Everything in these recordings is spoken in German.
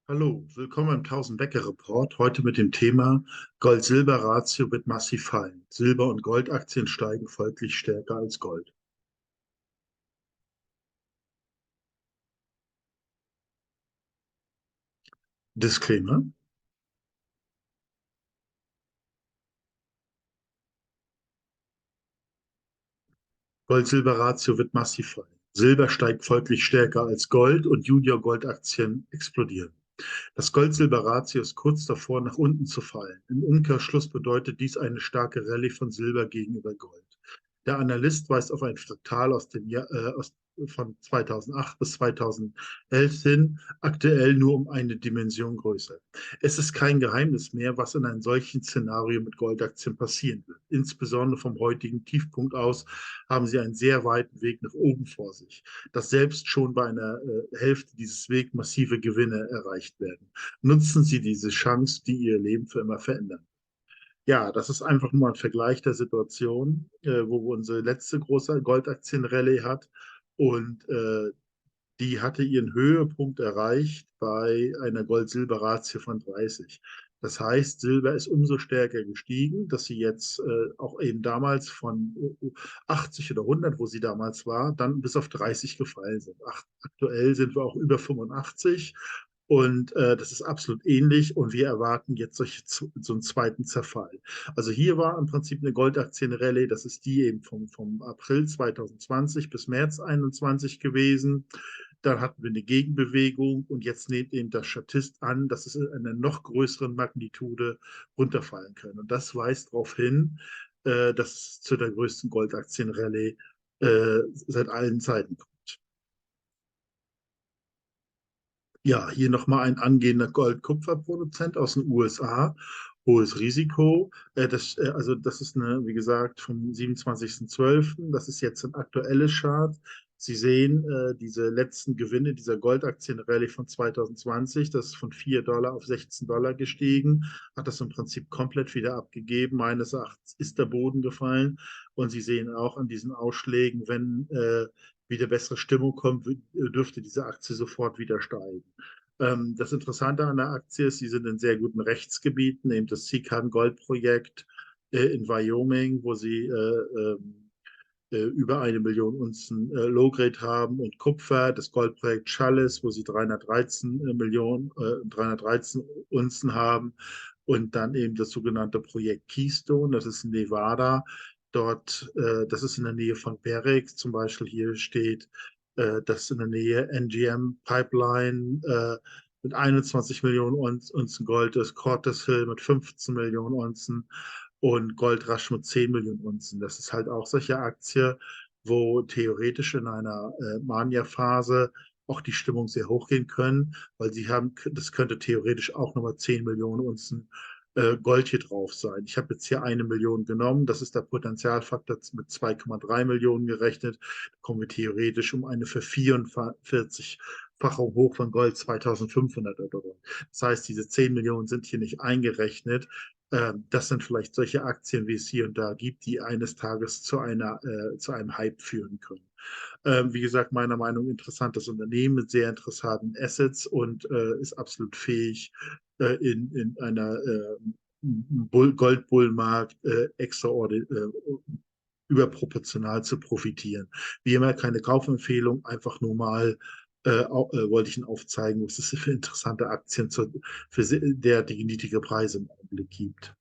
Hallo, willkommen im 1000-Wecker-Report. Heute mit dem Thema Gold-Silber-Ratio wird massiv fallen. Silber- und Goldaktien steigen folglich stärker als Gold. Disclaimer. Gold-Silber-Ratio wird massiv fallen. Silber steigt folglich stärker als Gold und Junior-Goldaktien explodieren. Das Gold-Silber-Ratio ist kurz davor, nach unten zu fallen. Im Umkehrschluss bedeutet dies eine starke Rallye von Silber gegenüber Gold. Der Analyst weist auf ein Fraktal von 2008 bis 2011 hin, aktuell nur um eine Dimension größer. Es ist kein Geheimnis mehr, was in einem solchen Szenario mit Goldaktien passieren wird. Insbesondere vom heutigen Tiefpunkt aus haben sie einen sehr weiten Weg nach oben vor sich, dass selbst schon bei einer Hälfte dieses Wegs massive Gewinne erreicht werden. Nutzen Sie diese Chance, die Ihr Leben für immer verändern. Ja, das ist einfach nur ein Vergleich der Situation, wo wir unsere letzte große Goldaktienrallye hat. Und die hatte ihren Höhepunkt erreicht bei einer Gold-Silber-Ratio von 30. Das heißt, Silber ist umso stärker gestiegen, dass sie jetzt auch eben damals von 80 oder 100, wo sie damals war, dann bis auf 30 gefallen sind. Aktuell sind wir auch über 85 und das ist absolut ähnlich und wir erwarten jetzt so einen zweiten Zerfall. Also hier war im Prinzip eine Goldaktienrallye, das ist die eben vom April 2020 bis März 2021 gewesen. Dann hatten wir eine Gegenbewegung und jetzt nimmt eben das Statist an, dass es in einer noch größeren Magnitude runterfallen kann. Und das weist darauf hin, dass es zu der größten Goldaktienrallye seit allen Zeiten kommt. Ja, hier nochmal ein angehender Gold-Kupfer-Produzent aus den USA. Hohes Risiko. Also das ist wie gesagt, vom 27.12. Das ist jetzt ein aktuelles Chart. Sie sehen diese letzten Gewinne dieser Goldaktienrallye von 2020. Das ist von $4 auf $16 gestiegen. Hat das im Prinzip komplett wieder abgegeben. Meines Erachtens ist der Boden gefallen. Und Sie sehen auch an diesen Ausschlägen, wenn wieder bessere Stimmung kommt, dürfte diese Aktie sofort wieder steigen. Das Interessante an der Aktie ist, sie sind in sehr guten Rechtsgebieten, eben das Sican Gold Projekt in Wyoming, wo sie über 1 Million Unzen Low-Grade haben und Kupfer, das Goldprojekt Chalice, wo sie 313 Unzen haben und dann eben das sogenannte Projekt Keystone, das ist in Nevada. Dort, das ist in der Nähe von Barrick, zum Beispiel hier steht, das in der Nähe NGM Pipeline mit 21 Millionen Unzen Gold ist, Cortez Hill mit 15 Millionen Unzen und Goldrush mit 10 Millionen Unzen. Das ist halt auch solche Aktie, wo theoretisch in einer Mania-Phase auch die Stimmung sehr hoch gehen können, weil sie haben, das könnte theoretisch auch nochmal 10 Millionen Unzen Gold hier drauf sein. Ich habe jetzt hier 1 Million genommen, das ist der Potenzialfaktor mit 2,3 Millionen gerechnet. Da kommen wir theoretisch um eine Vervierundvierzigfachung hoch von Gold 2500 Euro. Das heißt, diese 10 Millionen sind hier nicht eingerechnet. Das sind vielleicht solche Aktien, wie es hier und da gibt, die eines Tages zu einem Hype führen können. Wie gesagt, meiner Meinung nach interessantes Unternehmen mit sehr interessanten Assets und ist absolut fähig, in einer Goldbullmarkt überproportional zu profitieren. Wie immer keine Kaufempfehlung, einfach nur mal wollte ich Ihnen aufzeigen, was es für interessante Aktien für derartige niedrige Preise im Augenblick gibt.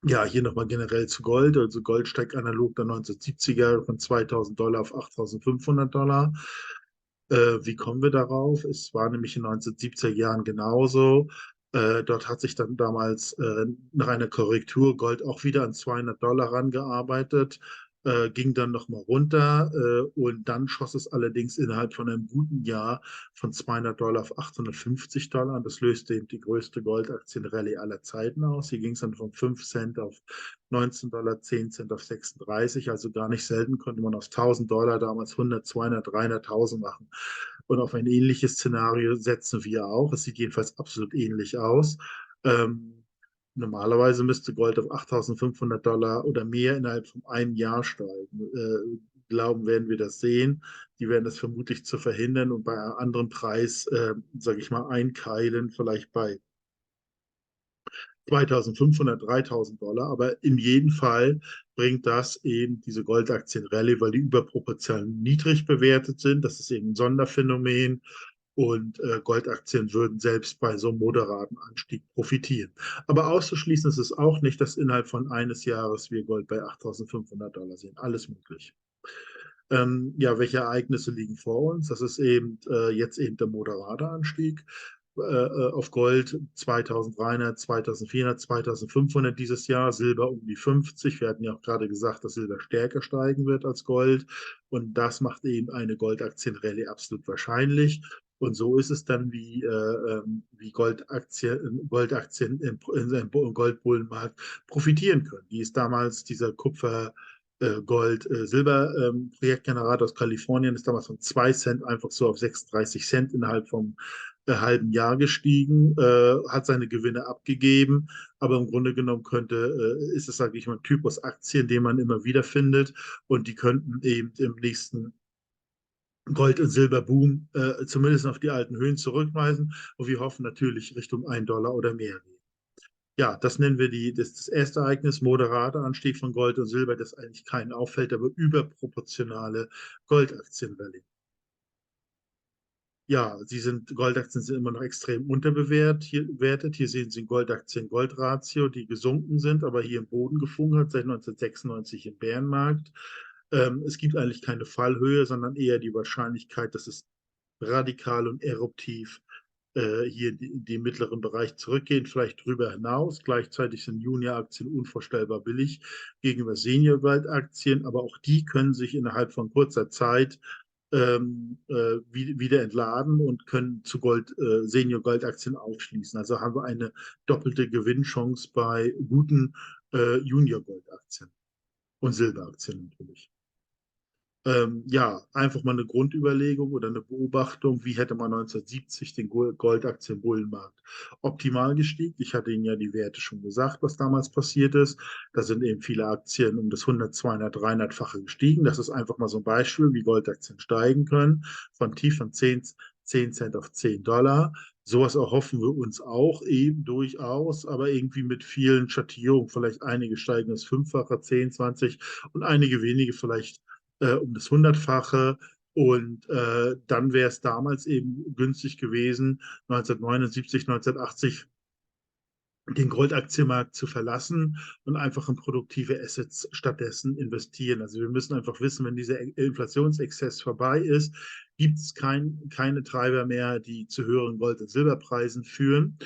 Ja, hier nochmal generell zu Gold. Also Gold steigt analog der 1970er von $2000 auf $8500. Wie kommen wir darauf? Es war nämlich in den 1970er Jahren genauso. Dort hat sich dann damals nach einer Korrektur Gold auch wieder an $200 rangearbeitet, ging dann nochmal runter und dann schoss es allerdings innerhalb von einem guten Jahr von $200 auf $850. Das löste eben die größte Goldaktienrallye aller Zeiten aus. Hier ging es dann von 5 Cent auf $19, 10 Cent auf 36. Also gar nicht selten konnte man aus $1000 damals 100, 200, 300.000 machen. Und auf ein ähnliches Szenario setzen wir auch. Es sieht jedenfalls absolut ähnlich aus. Normalerweise müsste Gold auf $8500 oder mehr innerhalb von einem Jahr steigen. glauben, werden wir das sehen. Die werden das vermutlich zu verhindern und bei einem anderen Preis, sage ich mal, einkeilen, vielleicht bei 2.500, 3.000 Dollar. Aber in jedem Fall bringt das eben diese Goldaktien-Rallye, weil die überproportional niedrig bewertet sind. Das ist eben ein Sonderphänomen. Und Goldaktien würden selbst bei so einem moderaten Anstieg profitieren. Aber auszuschließen ist es auch nicht, dass innerhalb von eines Jahres wir Gold bei 8.500 Dollar sehen. Alles möglich. Ja, welche Ereignisse liegen vor uns? Das ist eben jetzt eben der moderate Anstieg auf Gold 2.300, 2.400, 2.500 dieses Jahr, Silber um die 50. Wir hatten ja auch gerade gesagt, dass Silber stärker steigen wird als Gold und das macht eben eine Goldaktienrallye absolut wahrscheinlich. Und so ist es dann, wie Goldaktien im Goldbullenmarkt profitieren können. Wie ist damals dieser Gold-Silber-Projektgenerator aus Kalifornien ist damals von 2 Cent einfach so auf 36 Cent innerhalb vom halben Jahr gestiegen, hat seine Gewinne abgegeben, aber im Grunde genommen ist es, sage ich mal, ein Typus Aktien, den man immer wieder findet und die könnten eben im nächsten Gold- und Silberboom zumindest auf die alten Höhen zurückweisen und wir hoffen natürlich Richtung 1 Dollar oder mehr. Ja, das nennen wir das erste Ereignis, moderater Anstieg von Gold und Silber, das eigentlich keinen auffällt, aber überproportionale Goldaktienrallye. Ja, Goldaktien sind immer noch extrem unterbewertet. Hier sehen Sie Goldaktien-Gold-Ratio, die gesunken sind, aber hier im Boden gefunden hat, seit 1996 im Bärenmarkt. Es gibt eigentlich keine Fallhöhe, sondern eher die Wahrscheinlichkeit, dass es radikal und eruptiv hier in den mittleren Bereich zurückgehen, vielleicht drüber hinaus. Gleichzeitig sind Junior-Aktien unvorstellbar billig gegenüber Senior-Gold-Aktien, aber auch die können sich innerhalb von kurzer Zeit wieder entladen und können zu Senior-Gold-Aktien aufschließen. Also haben wir eine doppelte Gewinnchance bei guten Junior-Gold-Aktien und Silberaktien natürlich. Ja, einfach mal eine Grundüberlegung oder eine Beobachtung, wie hätte man 1970 den Goldaktienbullenmarkt optimal gestiegen. Ich hatte Ihnen ja die Werte schon gesagt, was damals passiert ist. Da sind eben viele Aktien um das 100, 200, 300-fache gestiegen. Das ist einfach mal so ein Beispiel, wie Goldaktien steigen können, von Tief von 10 Cent auf 10 Dollar. Sowas erhoffen wir uns auch eben durchaus, aber irgendwie mit vielen Schattierungen. Vielleicht einige steigen das Fünffache, 10, 20 und einige wenige vielleicht um das Hundertfache. Und dann wäre es damals eben günstig gewesen, 1979, 1980 den Goldaktienmarkt zu verlassen und einfach in produktive Assets stattdessen investieren. Also wir müssen einfach wissen, wenn dieser Inflationsexzess vorbei ist, gibt es keine Treiber mehr, die zu höheren Gold- und Silberpreisen führen,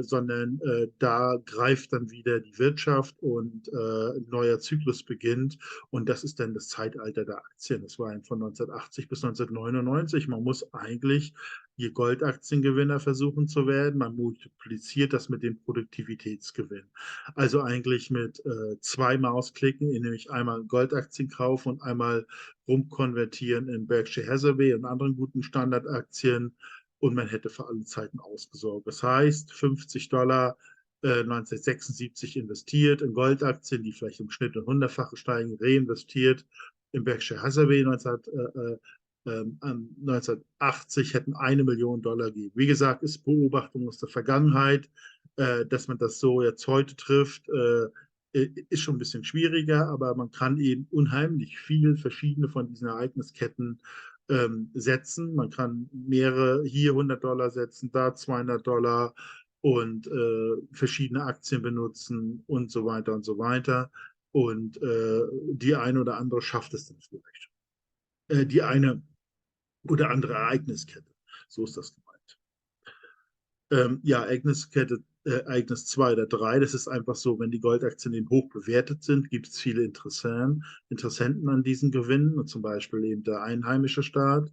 sondern da greift dann wieder die Wirtschaft und ein neuer Zyklus beginnt. Und das ist dann das Zeitalter der Aktien. Das war von 1980 bis 1999. Man muss eigentlich je Goldaktiengewinner versuchen zu werden. Man multipliziert das mit dem Produktivitätsgewinn. Also eigentlich mit 2 Mausklicken, nämlich einmal Goldaktien kaufen und einmal rumkonvertieren in Berkshire Hathaway und anderen guten Standardaktien und man hätte für alle Zeiten ausgesorgt. Das heißt, 50 Dollar 1976 investiert in Goldaktien, die vielleicht im Schnitt ein Hundertfache steigen, reinvestiert in Berkshire Hathaway 1980 hätten 1 Million Dollar gegeben. Wie gesagt, ist Beobachtung aus der Vergangenheit, dass man das so jetzt heute trifft, ist schon ein bisschen schwieriger, aber man kann eben unheimlich viel verschiedene von diesen Ereignisketten setzen. Man kann mehrere, hier 100 Dollar setzen, da 200 Dollar und verschiedene Aktien benutzen und so weiter und so weiter. Und die eine oder andere schafft es dann vielleicht. Die eine oder andere Ereigniskette. So ist das gemeint. Ja, Ereignis 2 oder 3, das ist einfach so, wenn die Goldaktien eben hoch bewertet sind, gibt es viele Interessenten an diesen Gewinnen, zum Beispiel eben der einheimische Staat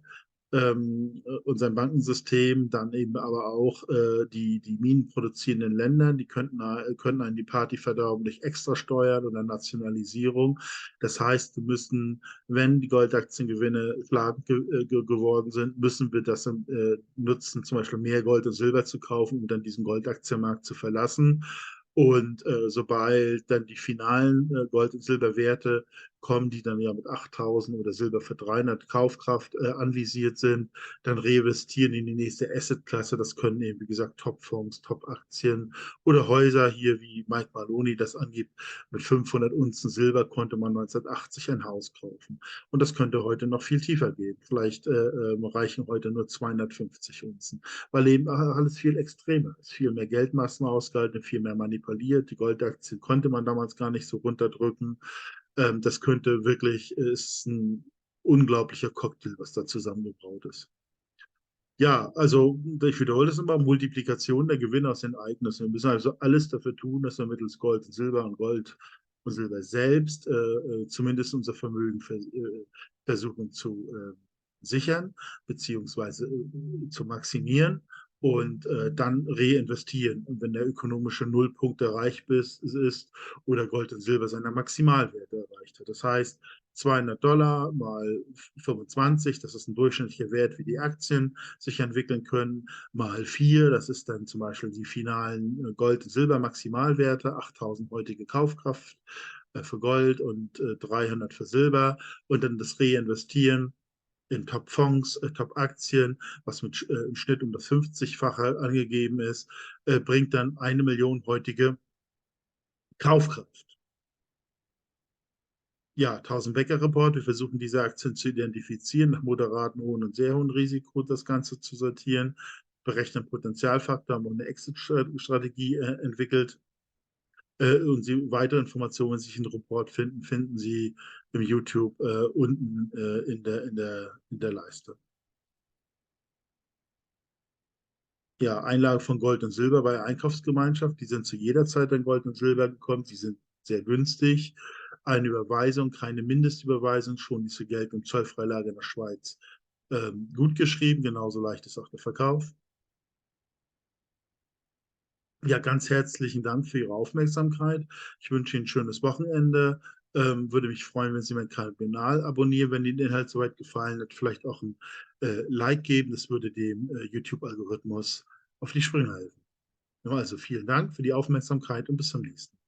und sein Bankensystem, dann eben aber auch die minenproduzierenden Länder, die könnten einen die Party verderben durch Extrasteuern oder Nationalisierung. Das heißt, wir müssen, wenn die Goldaktiengewinne schlagend geworden sind, müssen wir das nutzen, zum Beispiel mehr Gold und Silber zu kaufen, um dann diesen Goldaktienmarkt zu verlassen. Und sobald dann die finalen Gold- und Silberwerte kommen, die dann ja mit 8.000 oder Silber für 300 Kaufkraft anvisiert sind, dann reinvestieren in die nächste Assetklasse. Das können eben, wie gesagt, Top-Fonds, Top-Aktien oder Häuser hier, wie Mike Maloney das angibt. Mit 500 Unzen Silber konnte man 1980 ein Haus kaufen. Und das könnte heute noch viel tiefer gehen. Vielleicht reichen heute nur 250 Unzen, weil eben alles viel extremer ist. Viel mehr Geldmassen ausgehalten, viel mehr manipuliert. Die Goldaktien konnte man damals gar nicht so runterdrücken. Das könnte wirklich, ist ein unglaublicher Cocktail, was da zusammengebraut ist. Ja, also ich wiederhole das immer, Multiplikation der Gewinne aus den Ereignissen. Wir müssen also alles dafür tun, dass wir mittels Gold und Silber und Silber selbst zumindest unser Vermögen versuchen zu sichern, beziehungsweise zu maximieren und dann reinvestieren. Und wenn der ökonomische Nullpunkt erreicht ist oder Gold und Silber seine Maximalwerte erreicht hat. Das heißt, $200 mal 25, das ist ein durchschnittlicher Wert, wie die Aktien sich entwickeln können, mal 4, das ist dann zum Beispiel die finalen Gold- und Silber-Maximalwerte, 8.000 heutige Kaufkraft für Gold und 300 für Silber und dann das Reinvestieren in Top-Fonds, Top-Aktien, was mit im Schnitt um das 50-fache angegeben ist, bringt dann 1 Million heutige Kaufkraft. Ja, 1000-Wecker-Report. Wir versuchen diese Aktien zu identifizieren, nach moderaten, hohen und sehr hohen Risiko das Ganze zu sortieren, berechnen Potenzialfaktor, haben auch eine Exit-Strategie entwickelt. Und Sie weitere Informationen, wenn Sie sich einen Report finden, finden Sie im YouTube unten in der Leiste. Ja, Einlage von Gold und Silber bei Einkaufsgemeinschaft. Die sind zu jeder Zeit an Gold und Silber gekommen. Die sind sehr günstig. Eine Überweisung, keine Mindestüberweisung, schon diese Geld- und Zollfreilage in der Schweiz. Gut geschrieben, genauso leicht ist auch der Verkauf. Ja, ganz herzlichen Dank für Ihre Aufmerksamkeit. Ich wünsche Ihnen ein schönes Wochenende. Würde mich freuen, wenn Sie meinen Kanal abonnieren, wenn Ihnen der Inhalt soweit gefallen hat. Vielleicht auch ein Like geben. Das würde dem YouTube-Algorithmus auf die Sprünge helfen. Ja, also vielen Dank für die Aufmerksamkeit und bis zum nächsten Mal.